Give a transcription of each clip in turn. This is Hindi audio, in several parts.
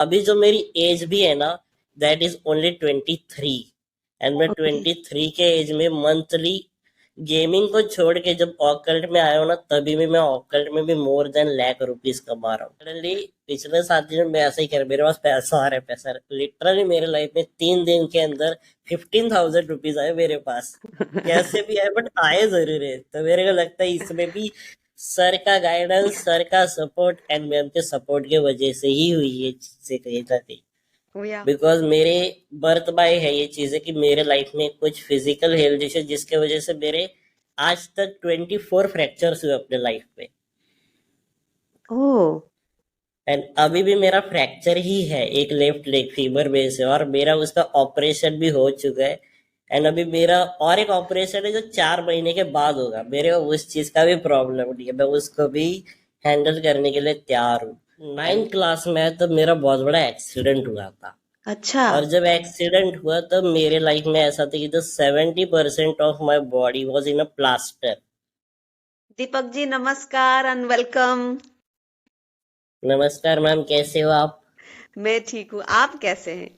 अभी जो मेरी एज भी है ना, दैट इज ओनली 23। एंड मैं ओके। 23 के एज में मंथली गेमिंग को छोड़ के जब ऑकल्ट में आया हूँ ना, तभी भी मैं ऑकल्ट में भी मोर देन लाख रुपीज कमा रहा हूँ। सडनली पिछले 7 दिन में ऐसा ही कर, मेरे पास पैसा आ रहा है, पैसा लिटरली मेरे लाइफ में 3 दिन के अंदर 15,000 रुपीज आए मेरे पास। कैसे भी आए बट आए जरूर है। तो मेरे को लगता है इसमें भी सर का गाइडेंस, सर का सपोर्ट एंड मैम के सपोर्ट के वजह से ही हुई ये चीजें कहीं ना कहीं। या बिकॉज मेरे बर्थ बाय है ये चीजें कि मेरे लाइफ में कुछ फिजिकल हेल्थ इश्यू जिसके वजह से मेरे आज तक 24 फ्रैक्चर्स हुए अपने लाइफ में। ओह। एंड अभी भी मेरा फ्रैक्चर ही है, एक लेफ्ट लेग फीवर बेस है, और मेरा उसका ऑपरेशन भी हो चुका है। एंड अभी मेरा और एक ऑपरेशन है जो 4 महीने के बाद होगा। मेरे को उस चीज का भी प्रॉब्लम नहीं है, मैं उसको भी हैंडल करने के लिए तैयार हूँ। 9th क्लास में है तब मेरा बहुत बड़ा एक्सीडेंट हुआ था। अच्छा। और जब एक्सीडेंट हुआ तब मेरे लाइफ में ऐसा था कि the 70% of my body was in a plaster. Deepak ji नमस्कार एंड वेलकम। नमस्कार मैम, कैसे हो आप? मैं ठीक हूँ, आप कैसे हैं?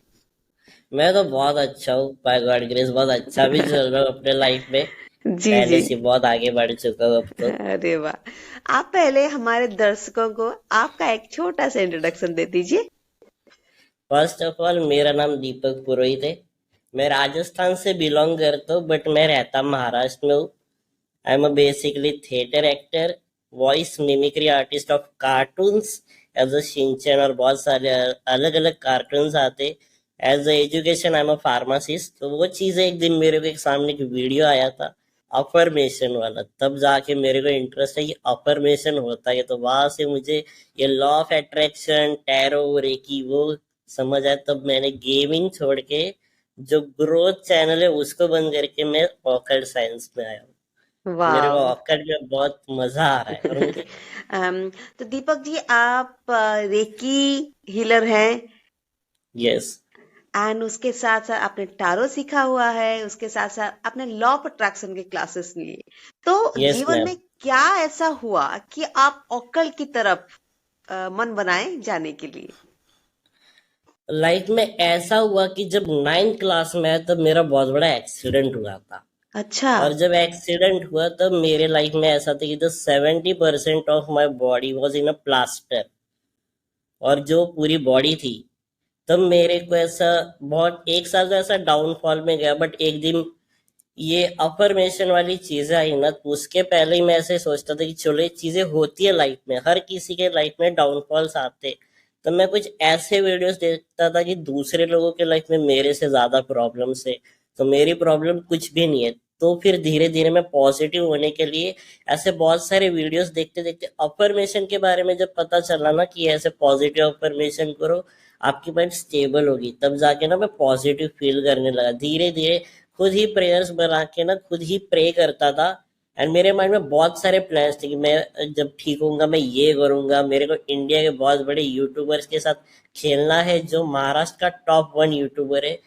मैं तो बहुत अच्छा हूँ, बाय गॉड ग्रेस बहुत अच्छा भी चल रहा हूँ अपने लाइफ में। जी पहले जी। से बहुत आगे बढ़ चुका हूँ अब तो। अरे वाह, आप पहले हमारे दर्शकों को आपका एक छोटा सा इंट्रोडक्शन दे दीजिए। फर्स्ट ऑफ ऑल, मेरा नाम दीपक पुरोहित है। मैं राजस्थान से बिलोंग करता हूँ बट मैं रहता महाराष्ट्र में हूँ। I am a basically theatre actor, voice mimicry artist of cartoons, as a Shinchan और बहुत सारे अलग अलग कार्टून्स आते। As a education I am a pharmacist. तो वो चीज़ एक दिन मेरे को एक सामने एक वीडियो आया था अफर्मेशन वाला, तब जाके मेरे को इंटरेस्ट है कि अफर्मेशन होता है। तो वहां से मुझे ये law of attraction, tarot, reiki वो समझ आया। तब मैंने गेमिंग छोड़ के जो ग्रोथ चैनल है उसको बंद करके मैं ऑकल्ट साइंस में आया हूँ। मेरे को वाह। ऑकल्ट में बहुत मजा आ रहा है और मुझे। तो दीपक जी आप रेकी हीलर हैं यस। एंड उसके साथ साथ आपने टारो सीखा हुआ है, उसके साथ साथ आपने लॉ ऑफ अट्रैक्शन के क्लासेस लिए। तो यस जीवन मैम। में क्या ऐसा हुआ कि आप ऑकल की तरफ मन बनाए जाने के लिए? लाइफ में ऐसा हुआ कि जब 9th क्लास में आया तब मेरा बहुत बड़ा एक्सीडेंट हुआ था। अच्छा। और जब एक्सीडेंट हुआ तब मेरे लाइफ में ऐसा था कि the 70% of my body was in a plaster. और जो पूरी बॉडी थी, तब मेरे को ऐसा बहुत एक साल तो ऐसा डाउनफॉल में गया। बट एक दिन ये अफर्मेशन वाली चीजें आई ना, तो उसके पहले ही मैं ऐसे सोचता था कि चलो ये चीजें होती है लाइफ में, हर किसी के लाइफ में डाउनफॉल्स आते। तो मैं कुछ ऐसे वीडियोस देखता था कि दूसरे लोगों के लाइफ में मेरे से ज्यादा प्रॉब्लम्स है, तो मेरी प्रॉब्लम कुछ भी नहीं है। तो फिर धीरे धीरे मैं पॉजिटिव होने के लिए ऐसे बहुत सारे वीडियोस देखते देखते अफर्मेशन के बारे में जब पता चला ना कि ऐसे पॉजिटिव अफर्मेशन करो आपकी माइंड स्टेबल होगी, तब जाके ना मैं पॉजिटिव फील करने लगा धीरे धीरे। खुद ही प्रेयर्स बना के ना खुद ही प्रे करता था। एंड मेरे माइंड में बहुत सारे प्लान्स थे कि मैं जब ठीक होऊंगा मैं ये करूंगा। मेरे को इंडिया के बहुत बड़े यूट्यूबर्स के साथ खेलना है, जो महाराष्ट्र का टॉप 1 यूट्यूबर है।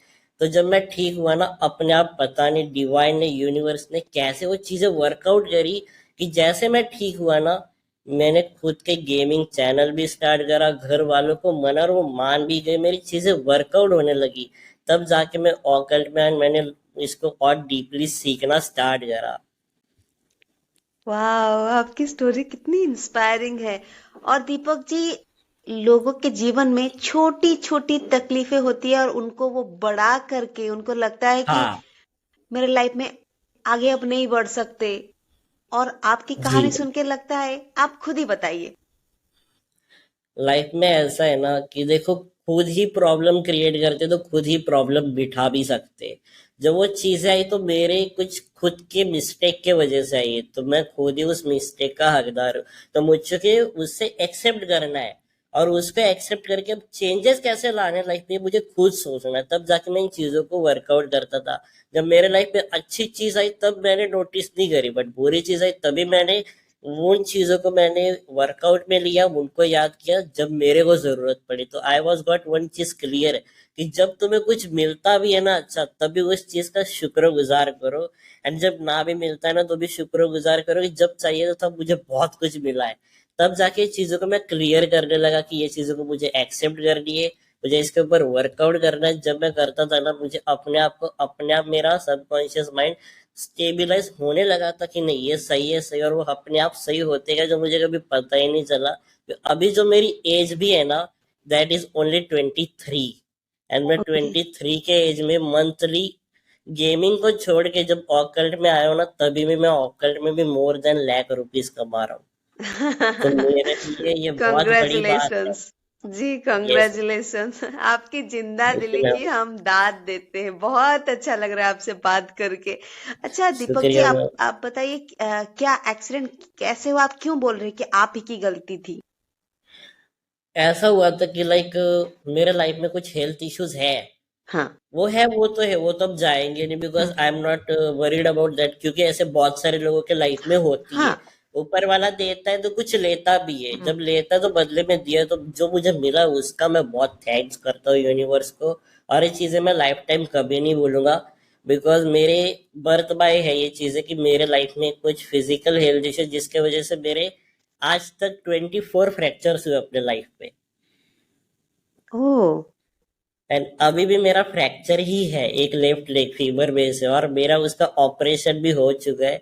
तो जब मैं ठीक हुआ ना, अपने आप पता नहीं डिवाइन ने, यूनिवर्स ने कैसे वो चीजें वर्कआउट करी कि जैसे मैं ठीक हुआ ना, मैंने खुद के गेमिंग चैनल भी स्टार्ट करा, घर वालों को मना और वो मान भी गए, मेरी चीजें वर्कआउट होने लगी। तब जाके मैं ऑकल्ट में मैंने इसको और डीपली सीखना स्टार्ट करा। वाह, आपकी स्टोरी कितनी इंस्पायरिंग है। और दीपक जी, लोगों के जीवन में छोटी छोटी तकलीफें होती है और उनको वो बड़ा करके उनको लगता है कि हाँ। मेरे लाइफ में आगे अब नहीं बढ़ सकते। और आपकी जी। कहानी सुन के लगता है, आप खुद ही बताइए। लाइफ में ऐसा है ना कि देखो, खुद ही प्रॉब्लम क्रिएट करते तो खुद ही प्रॉब्लम बिठा भी सकते। जब वो चीजें आई तो मेरे कुछ खुद के मिस्टेक के वजह से आई, तो मैं खुद ही उस मिस्टेक का हकदार हूँ। तो मुझे उससे एक्सेप्ट करना है, और उसको एक्सेप्ट करके अब चेंजेस कैसे लाने लाइफ में मुझे खुद सोचना है। तब जाके मैं इन चीजों को वर्कआउट करता था। जब मेरे लाइफ में अच्छी चीज आई तब मैंने नोटिस नहीं करी, बट बुरी चीज आई तभी मैंने उन चीजों को मैंने वर्कआउट में लिया, उनको याद किया जब मेरे को जरूरत पड़ी। तो आई वॉज गॉट वन चीज क्लियर कि जब तुम्हें कुछ मिलता भी है ना अच्छा, तभी उस चीज का शुक्रगुजार करो। एंड जब ना भी मिलता है ना तो भी शुक्रगुजार करो कि जब चाहिए तो तब मुझे बहुत कुछ मिला है। तब जाके चीजों को मैं क्लियर करने लगा कि ये चीजों को मुझे एक्सेप्ट करनी है, मुझे इसके ऊपर वर्कआउट करना है। जब मैं करता था ना, मुझे अपने आप मेरा सबकॉन्शियस माइंड स्टेबलाइज होने लगा था कि नहीं ये सही है, सही, और वो अपने आप सही होते गए, जो मुझे कभी पता ही नहीं चला। तो अभी जो मेरी एज भी है ना, दैट इज ओनली 23, एंड मैं ओके। 23 के एज में मंथली गेमिंग को छोड़ के जब ऑकल्ट में आया हूँ ना, तभी भी मैं ऑकल्ट में भी मोर देन लाख रुपीज कमा रहा हूँ। तो मेरे लिए ये बहुत बड़ी बात है। कंग्रेचुलेशंस जी, यस। कंग्रेचुलेशंस। आपकी जिंदा थैंक यू दिली मैम। की हम दाद देते हैं। बहुत अच्छा लग रहा है आपसे बात करके। अच्छा दीपक जी, शुक्रिया आप मैम। आप बताइए, क्या एक्सीडेंट कैसे हुआ? आप क्यों बोल रहे हैं कि आप ही की गलती थी? ऐसा हुआ था कि लाइक मेरे लाइफ में कुछ हेल्थ इश्यूज है। हाँ। वो तो है, वो तो अब जाएंगे नहीं, because hmm. I am not worried about that, क्योंकि ऐसे बहुत सारे लोगों के लाइफ में होती है। हाँ। ऊपर वाला देता है तो कुछ लेता भी है, हम्म। जब लेता है तो बदले में दिया, तो जो मुझे मिला उसका मैं बहुत थैंक्स करता हूँ यूनिवर्स को। और ये चीजें मैं लाइफ टाइम कभी नहीं भूलूंगा, बिकॉज मेरे बर्थ बाय है ये चीजें कि मेरे लाइफ में कुछ फिजिकल हेल्थ इश्यू, जिसके वजह से मेरे आज तक 24 फ्रैक्चर्स हुए अपने लाइफ में। ओह। एंड अभी भी मेरा फ्रैक्चर ही है, एक लेफ्ट लेग फीवर बेस है, और मेरा उसका ऑपरेशन भी हो चुका है।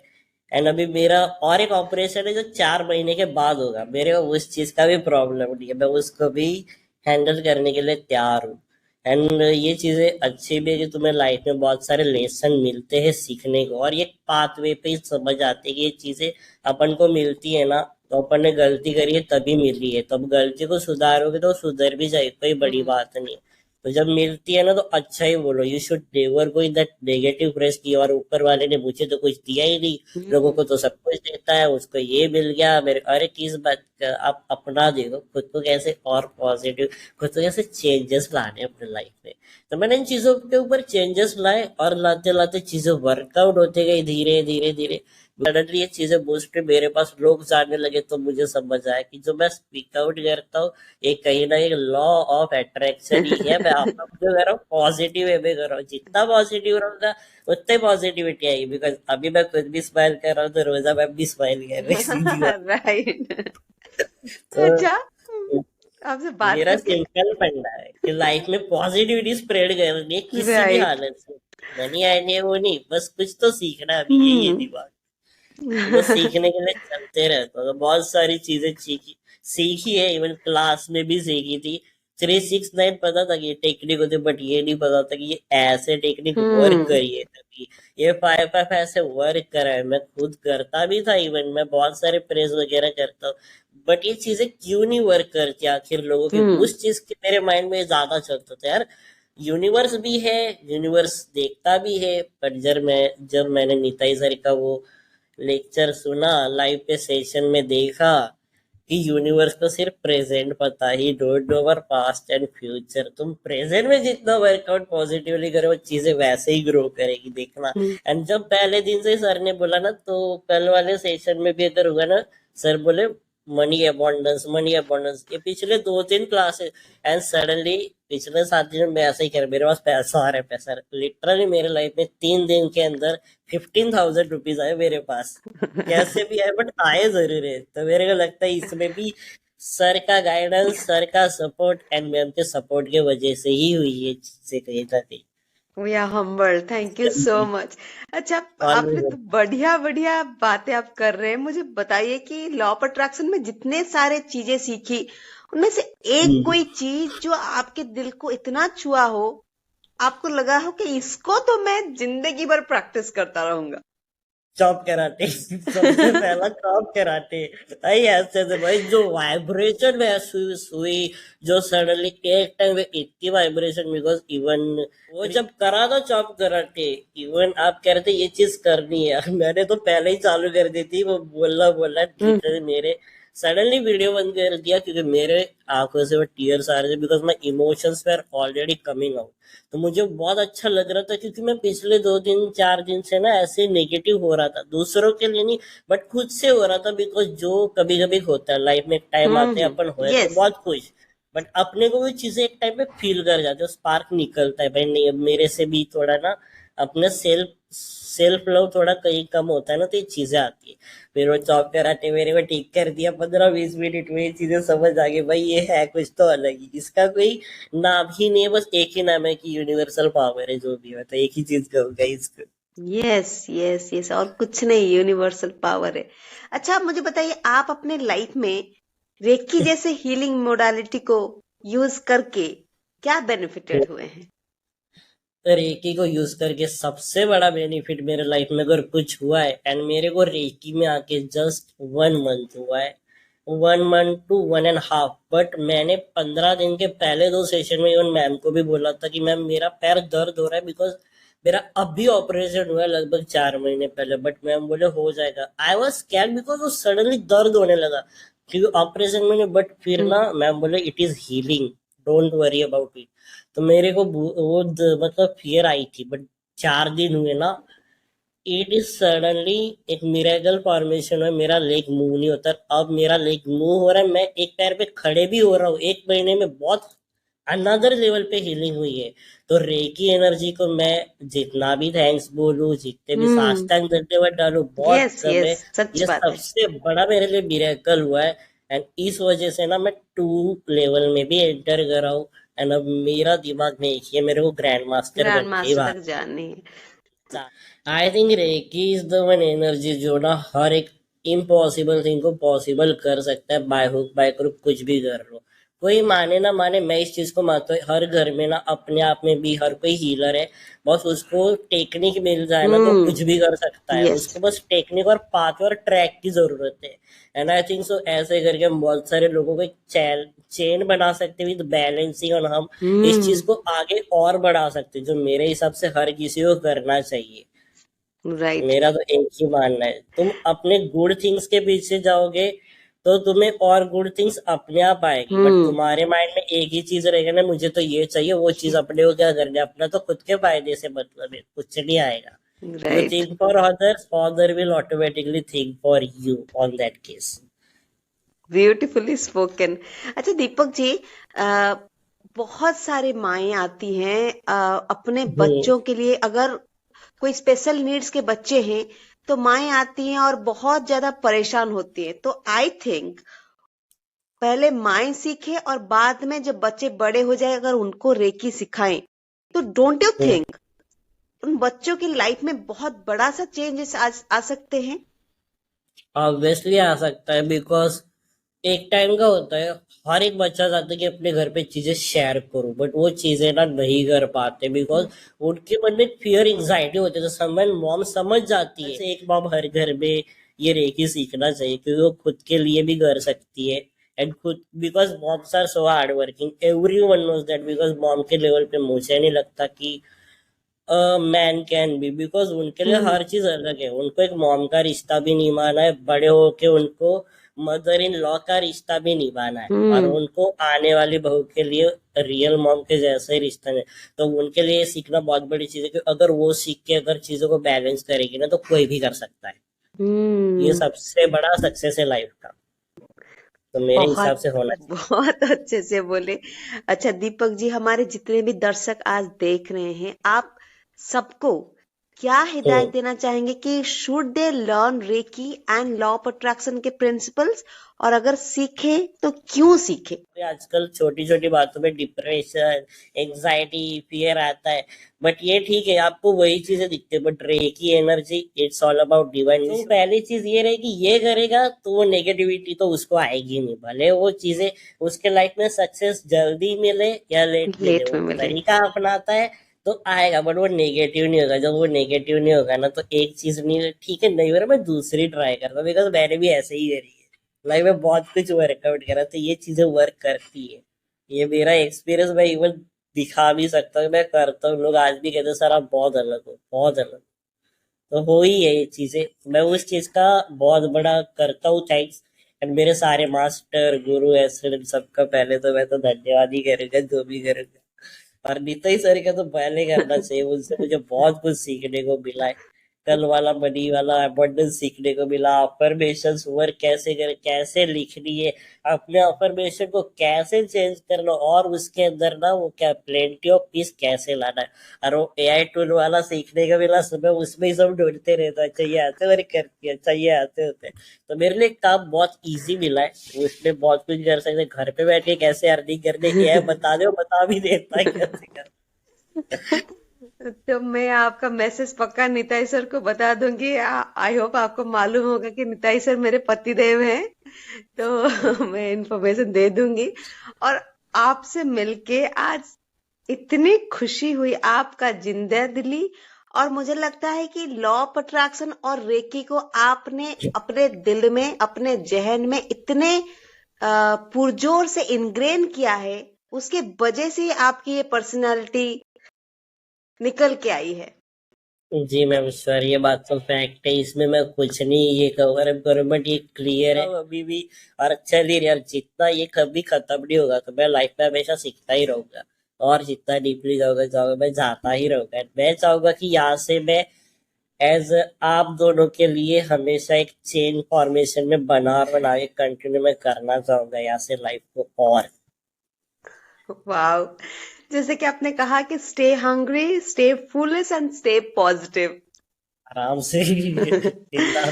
एंड अभी मेरा और एक ऑपरेशन है जो 4 महीने के बाद होगा। मेरे को उस चीज का भी प्रॉब्लम नहीं है, मैं उसको भी हैंडल करने के लिए तैयार हूँ। एंड ये चीजें अच्छी भी है कि तुम्हें लाइफ में बहुत सारे लेसन मिलते हैं सीखने को, और ये पाथवे पे ही समझ आती है कि ये चीजें अपन को मिलती है ना, तो अपन ने गलती करी है तभी मिली है, तो अब गलती को सुधारोगे तो सुधर भी जाए, कोई बड़ी हम्म। बात नहीं है। तो जब मिलती है ना तो अच्छा ही बोलो, you should never go in that negative press की, और ऊपर वाले ने मुझे तो कुछ दिया ही नहीं, लोगों हम्म। को तो सब कुछ देता है, उसको ये मिल गया मेरे। अरे किस बात का, आप अपना देखो खुद को कैसे और पॉजिटिव, खुद को कैसे चेंजेस लाने हैं अपने लाइफ में। तो मैंने इन चीजों के ऊपर चेंजेस लाए, और लाते लाते चीजें वर्कआउट होते गई धीरे धीरे धीरे। सडनली ये चीजें बूस्ट मेरे पास लोग जाने लगे, तो मुझे समझ आया कि जो मैं स्पीक आउट करता हूँ, ये कहीं ना कहीं लॉ ऑफ अट्रैक्शन ही है। मैं अपना जो कर रहा हूँ पॉजिटिव वे में कर रहा हूँ, जितना पॉजिटिव रहूंगा उतनी पॉजिटिविटी आएगी। बिकॉज अभी मैं खुद भी स्माइल कर रहा हूँ, तो रोजा मैम भी स्माइल कर रही है, सीधी बात। राइट। तो अच्छा, आपसे बात मेरा करके। सिंपल फंडा है कि लाइफ में पॉजिटिविटी स्प्रेड करनी है किसी भी राइट। हालत से। मनी आनी है वो नहीं, बस कुछ तो सीखना है, अभी यही है हम्म। दिमाग। तो बस सीखने के लिए चलते रहता हूँ, तो बहुत सारी चीजें सीखी सीखी है, इवन क्लास में भी सीखी थी। 369 पता था कि ये टेक्निक होती है, बट ये नहीं पता था कि ये ऐसे टेक्निक वर्क हम्म। करिए तभी। ये 5 ऐसे वर्क करा है, मैं खुद करता भी था, इवन मैं बहुत सारे प्रेस वगैरह करता हूँ। बट ये चीजें क्यों नहीं वर्क करती आखिर लोगों के, हम्म। उस चीज के मेरे माइंड में ज्यादा चलता था यार। यूनिवर्स भी है, यूनिवर्स देखता भी है, पर जब मैंने नीताई सर का वो लेक्चर सुना, लाइव पे सेशन में देखा कि यूनिवर्स को सिर्फ प्रेजेंट पता ही, don't know our past and future. तुम प्रेजेंट में जितना वर्कआउट पॉजिटिवली करो, चीजें वैसे ही ग्रो करेगी, देखना। हम्म। एंड जब पहले दिन से सर ने बोला ना, तो कल वाले सेशन में भी अगर हुआ ना, सर बोले मनी अबंडेंस, ये पिछले 2 3 क्लासेस। एंड सडनली पिछले 7 दिन में ऐसा ही कर, मेरे पास पैसा आ रहा है, पैसा लिटरली मेरे लाइफ में 3 दिन के अंदर 15,000 रुपीज आए मेरे पास। कैसे भी आए, बट आए जरूर है। तो मेरे को लगता है इसमें भी सर का गाइडेंस, सर का सपोर्ट एंड मैम के सपोर्ट के वजह से ही हुई ये चीजें कहीं ना कहीं। We are humble, thank you so much. अच्छा, आपने ऑलवेज। तो बढ़िया बढ़िया बातें आप कर रहे हैं। मुझे बताइए कि लॉ ऑफ अट्रैक्शन में जितने सारे चीजें सीखी, उनमें से एक कोई चीज जो आपके दिल को इतना छुआ हो, आपको लगा हो कि इसको तो मैं जिंदगी भर प्रैक्टिस करता रहूंगा। चॉप कराटे, सबसे पहला चॉप कराटे। भाई ऐसे थे भाई, जो वाइब्रेशन महसूस हुई, जो सडनली एक टाइम में इतनी वाइब्रेशन, बिकॉज इवन वो जब करा था चॉप कराटे, इवन आप कह रहे थे ये चीज करनी है, मैंने तो पहले ही चालू कर दी थी, वो बोलना बोलना लिटरली मेरे सडनली वीडियो बंद कर दिया, क्योंकि मेरे आंखों से वो टीयर्स आ रहे थे, because my emotions were already coming out. तो मुझे बहुत अच्छा लग रहा था, क्योंकि मैं पिछले 2 दिन 4 दिन से ना ऐसे नेगेटिव हो रहा था, दूसरों के लिए नहीं बट खुद से हो रहा था। बिकॉज जो कभी कभी होता है लाइफ में, एक टाइम आते हैं अपन होए तो यस। बहुत खुश, बट अपने को भी चीजें एक टाइम पे फील कर जाते हो, स्पार्क निकलता है भाई, नहीं अब मेरे से भी थोड़ा ना अपने सेल्फ सेल्फ लव थोड़ा कहीं कम होता है ना, तो ये चीजें आती है। फिर वो चौक कराटे मेरे को ठीक कर दिया, 15-20 मिनट में ये चीजें समझ आ गई, भाई ये है कुछ तो अलग ही, इसका कोई नाम ही नहीं है, बस एक ही नाम है कि यूनिवर्सल पावर है, जो भी है तो एक ही चीज कहूंगा इसको। यस यस यस, और कुछ नहीं, यूनिवर्सल पावर है। अच्छा, आप मुझे बताइए, आप अपने लाइफ में रेकी जैसे हीलिंग मोडालिटी को यूज करके क्या बेनिफिटेड हुए हैं? रेकी को यूज करके सबसे बड़ा बेनिफिट मेरे लाइफ में अगर कुछ हुआ है, एंड मेरे को रेकी में आके जस्ट 1 मंथ हुआ है, 1 मंथ टू 1.5, बट मैंने 15 दिन के पहले 2 सेशन में इवन मैम को भी बोला था कि मैम मेरा पैर दर्द हो रहा है, बिकॉज मेरा अभी ऑपरेशन हुआ है लगभग 4 महीने पहले, बट मैम बोले हो जाएगा। आई वॉज स्कैर्ड बिकॉज वो सडनली दर्द होने लगा, क्योंकि ऑपरेशन में नहीं, बट फिर ना हम्म। मैम बोले it is healing, don't worry about it. तो मेरे को वो मतलब फियर आई थी, बट 4 दिन हुए ना, इट इज सडनली एक मिरेकल फॉर्मेशन है, मेरा लेग मूव नहीं होता, अब मेरा लेग मूव हो रहा है, मैं एक पैर पे खड़े भी हो रहा हूँ 1 महीने में, बहुत अनदर लेवल पे हीलिंग हुई है। तो रेकी एनर्जी को मैं जितना भी थैंक्स बोलूं, जितने भी हम्म। साष्टांग दंडवत डालूं, बहुत यस कम है। यस, सच ये बात है। सबसे बड़ा मेरे लिए मिरेकल हुआ है, एंड इस वजह से ना मैं 2 लेवल में भी एंटर कर रहा हूँ, एंड अब मेरा दिमाग में एक ही है, मेरे को ग्रैंड मास्टर ग्रैंड बन के ही मास्टर बाहर। तक जानी है। I think reiki is the one energy जो ना हर एक इम्पॉसिबल थिंग को पॉसिबल कर सकता है, बाय हुक बाय क्रुक कुछ भी कर लो। कोई माने ना माने, मैं इस चीज को मानता हूँ, हर घर में ना अपने आप में भी हर कोई हीलर है, बस उसको टेक्निक मिल जाए ना तो कुछ हम्म। भी कर सकता है, यस। उसको बस टेक्निक और पाथ और ट्रैक की जरूरत है। एंड आई थिंक सो ऐसे करके हम बहुत सारे लोगों को एक चेन बना सकते हैं विद बैलेंसिंग, और हम इस चीज हम्म। को आगे और बढ़ा सकते हैं, जो मेरे हिसाब से हर किसी को करना चाहिए। राइट। मेरा तो एक ही मानना है, तुम अपने गुड थिंग्स के पीछे जाओगे तो तुम्हें और गुड थिंग्स अपने आप आएगी, बट हम्म। तुम्हारे माइंड में एक ही चीज रहेगा ना, मुझे तो ये चाहिए, वो चीज अपने को क्या करना है, अपना तो खुद के फायदे से मतलब है, कुछ नहीं आएगा। You right. Think for others, other will automatically think for you on that case. Beautifully spoken. अच्छा दीपक जी, आ, बहुत सारे माएँ आती हैं अपने हम्म। बच्चों के लिए, अगर कोई स्पेशल नीड्स के बच्चे हैं तो माएँ आती हैं और बहुत ज्यादा परेशान होती हैं। तो आई थिंक पहले माएँ सीखे और बाद में जब बच्चे बड़े हो जाए अगर उनको रेकी सिखाएं, तो डोंट यू थिंक उन बच्चों की लाइफ में बहुत बड़ा सा चेंजेस आ सकते हैं? ऑब्वियसली आ सकता है, बिकॉज एक टाइम का होता है, हर एक बच्चा चाहता है कि अपने घर पे चीजें शेयर करो, बट वो चीजें ना नहीं कर पाते, बिकॉज उनके मन में फियर एंग्जाइटी होती है, तो समय मॉम समझ जाती है, जैसे एक मॉम हर घर में ये रेकी सीखना चाहिए, क्योंकि वो खुद के लिए भी कर सकती है, एंड खुद, because moms are so hard working, everyone knows that, because mom के लेवल पे मुझे नहीं लगता कि मैन कैन बी, बिकॉज उनके लिए हम्म। हर चीज अलग है, उनको एक मॉम का रिश्ता भी निभाना है, बड़े होके उनको मदर इन लॉ का रिश्ता भी निभाना है, और हम्म। उनको आने वाली बहू के लिए रियल मॉम के जैसे ही रिश्ता है। तो उनके लिए ये सीखना बहुत बड़ी चीज है, कि अगर वो सीख के अगर चीजों को बैलेंस करेगी ना, तो कोई भी कर सकता है। ये हम्म। सबसे बड़ा सक्सेस है लाइफ का, तो मेरे हिसाब बहुत से होना चाहिए। बहुत अच्छे से बोले। अच्छा दीपक जी, हमारे जितने भी दर्शक आज देख रहे हैं, आप सबको क्या हिदायत हम्म। देना चाहेंगे कि should they learn recce and law of attraction के प्रिंसिपल्स, और अगर सीखे तो क्यों सीखे? आजकल छोटी छोटी बातों में डिप्रेशन, एंजाइटी, फियर आता है, बट ये ठीक है, आपको वही चीजें दिखती है, but reiki energy it's all about divine. तो पहली चीज ये रही कि ये करेगा तो वो नेगेटिविटी तो उसको आएगी नहीं, भले वो चीजें उसके लाइफ में सक्सेस जल्दी मिले या लेट मिले, लेट वो में मिले। तरीका अपनाता है तो आएगा, बट वो नेगेटिव नहीं होगा। जब वो नेगेटिव नहीं होगा ना, तो एक चीज नहीं, ठीक है नहीं हो रहा, मैं दूसरी ट्राई करता हूँ, बिकॉज मैंने भी ऐसे ही करी है, लाइफ में बहुत कुछ वर्कआउट करा, तो ये चीजें वर्क करती है। ये मेरा एक्सपीरियंस, मैं इवन दिखा भी सकता हूँ, मैं करता हूँ, लोग आज भी कहते हैं सर आप बहुत अलग हो, बहुत अलग। तो हो ही है ये चीजें, मैं उस चीज का बहुत बड़ा करता हूँ थैंक्स, एंड मेरे सारे मास्टर गुरु ऐसे सबका पहले तो मैं तो धन्यवाद ही करूंगा, जो भी करूंगा। और नीता ही सर का तो पहले करना चाहिए, उनसे मुझे बहुत कुछ सीखने को मिला है, कल वाला मनी वाला अबंडेंस सीखने को मिला, अफर्मेशन वर्क कैसे लिखनी है, अपने अफर्मेशन को कैसे चेंज करना, और उसके अंदर ना वो क्या प्लेंटी ऑफ पीस कैसे लाना है। और वो एआई टूल वाला सीखने का मिला, सुबह उसमें ही सब ढूंढते रहता है, चाहिए आते वर्क करती है, चाहिए आते होते हैं। तो मेरे लिए काम बहुत इजी मिला है, उसमें बहुत कुछ कर सकते हैं। घर पे बैठ के कैसे अर्निंग करने की है बता दो, बता भी देता है कैसे कर। तो मैं आपका मैसेज पक्का निताई सर को बता दूंगी। आई होप आपको मालूम होगा कि निताई सर मेरे पति देव हैं, तो मैं इन्फॉर्मेशन दे दूंगी। और आपसे मिलके आज इतनी खुशी हुई, आपका जिंदा दिली। और मुझे लगता है कि लॉ ऑफ अट्रैक्शन और रेकी को आपने अपने दिल में, अपने जहन में इतने पुरजोर से इनग्रेन किया है, उसके वजह से ही आपकी ये पर्सनालिटी निकल के आई है। जी मैम सर, ये बात तो फैक्ट है, इसमें मैं कुछ नहीं ये कवर करूँ, बट ये क्लियर है अभी भी। और अच्छा धीरे यार, जितना ये कभी खत्म नहीं होगा, तो मैं लाइफ में हमेशा सीखता ही रहूंगा। और जितना डीपली जाऊंगा मैं जाता ही रहूंगा। मैं चाहूंगा कि यहाँ से मैं एज आप दोनों के लिए हमेशा एक चेन फॉर्मेशन में बना के कंटिन्यू मैं करना चाहूंगा यहाँ से लाइफ को। और वाओ, जैसे कि आपने कहा कि stay hungry, stay foolish and stay positive. आराम से जितना।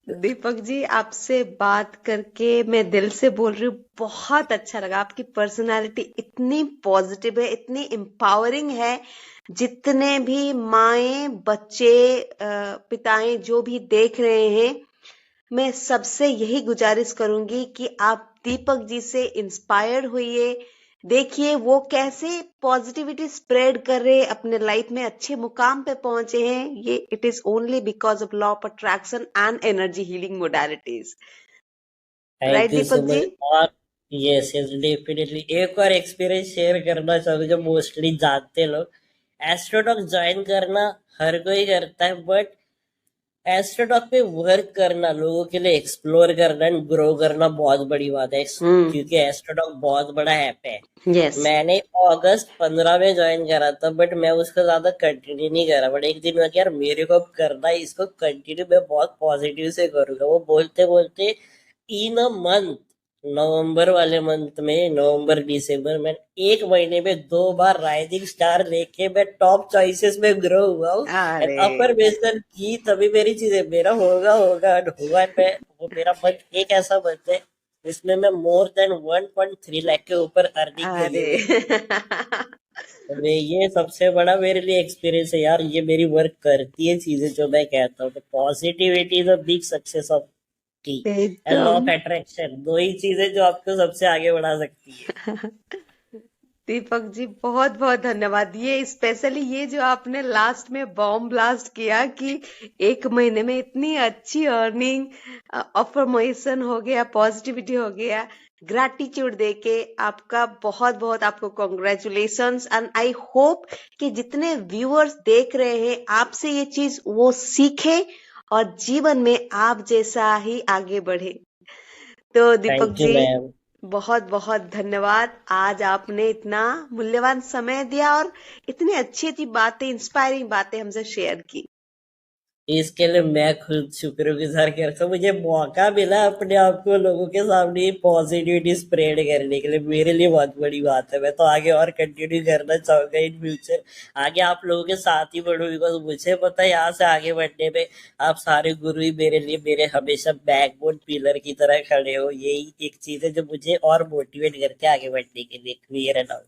दीपक जी, आपसे बात करके मैं दिल से बोल रही हूँ, बहुत अच्छा लगा। आपकी पर्सनालिटी इतनी पॉजिटिव है, इतनी एम्पावरिंग है। जितने भी माएं, बच्चे, पिताएं जो भी देख रहे हैं, मैं सबसे यही गुजारिश करूंगी कि आप दीपक जी से इंस्पायर्ड होइए। देखिए वो कैसे पॉजिटिविटी स्प्रेड कर रहे, अपने लाइफ में अच्छे मुकाम पे पहुंचे हैं। ये it is only because of law of attraction and energy healing modalities. Right thank you so Deepak ji? Much. और यस यस डेफिनेटली एक और एक्सपीरियंस शेयर करना चाहूंगा जो मोस्टली जानते लोग। एस्ट्रोटॉक ज्वाइन करना हर कोई करता है, बट एस्ट्रोटॉक पे वर्क करना, लोगों के लिए एक्सप्लोर करना एंड ग्रो करना बहुत बड़ी बात है, क्योंकि एस्ट्रोटॉक बहुत बड़ा ऐप है। यस। मैंने अगस्त 15 में ज्वाइन करा था, बट मैं उसको ज्यादा कंटिन्यू नहीं करा। बट एक दिन मैं यार मेरे को अब करना है, इसको कंटिन्यू मैं बहुत पॉजिटिव से करूंगा। वो बोलते बोलते इन अ मंथ, नवंबर वाले मंथ में, नवंबर दिसंबर में, एक महीने में 2 बार राइजिंग स्टार लेके मैं टॉप चॉइसेस में ग्रो हुआ हूँ। एंड अरे अपर बेसन की तभी मेरी चीजें मेरा होगा and हुआ। मैं वो मेरा मंथ एक ऐसा मंथ है जिसमें मैं मोर देन 1.3 लाख के ऊपर अर्निंग करी अरे है मेरी। तो ये सबसे बड़ा मेरे लिए एक्सपीरियंस है यार, ये मेरी वर्क करती है चीजें जो मैं कहता हूँ। तो positivity is a big success of की एंड लॉ एकदम। ऑफ अट्रैक्शन, दो ही चीजें जो आपको सबसे आगे बढ़ा सकती है। दीपक जी, बहुत बहुत धन्यवाद। ये स्पेशली ये जो आपने लास्ट में बॉम्ब ब्लास्ट किया कि एक महीने में इतनी अच्छी अर्निंग, अफर्मेशन हो गया, पॉजिटिविटी हो गया, ग्रैटिट्यूड देके आपका बहुत बहुत आपको कॉन्ग्रेचुलेशंस। एंड आई होप कि जितने व्यूअर्स देख रहे हैं, आपसे ये चीज वो सीखे और जीवन में आप जैसा ही आगे बढ़े। तो दीपक थैंक यू जी, मैम। बहुत बहुत धन्यवाद। आज आपने इतना मूल्यवान समय दिया और इतनी अच्छी अच्छी बातें, इंस्पायरिंग बातें हमसे शेयर की। इसके लिए मैं खुद शुक्रगुजार करता हूँ, मुझे मौका मिला अपने आप को लोगों के सामने पॉजिटिविटी स्प्रेड करने के लिए। मेरे लिए बहुत बड़ी बात है। मैं तो आगे और कंटिन्यू करना चाहूंगा इन फ्यूचर, आगे आप लोगों के साथ ही बढ़ूं, बिकॉज मुझे पता है यहाँ से आगे बढ़ने में आप सारे गुरु ही मेरे लिए, मेरे हमेशा बैकबोन पिलर की तरह खड़े हो। यही एक चीज है जो मुझे और मोटिवेट करके आगे बढ़ने के लिए। क्लियर है ना?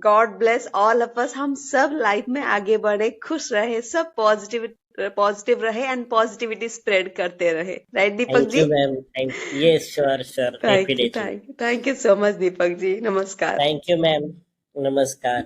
God bless all of us. हम सब लाइफ में आगे बढ़े, खुश रहे, सब पॉजिटिव पॉजिटिव रहे एंड पॉजिटिविटी स्प्रेड करते रहे। Right Deepak thank ji? You ma'am, thank ये sure sure thank you, definitely. Thank you, thank you so much Deepak ji. नमस्कार। Thank you ma'am. नमस्कार।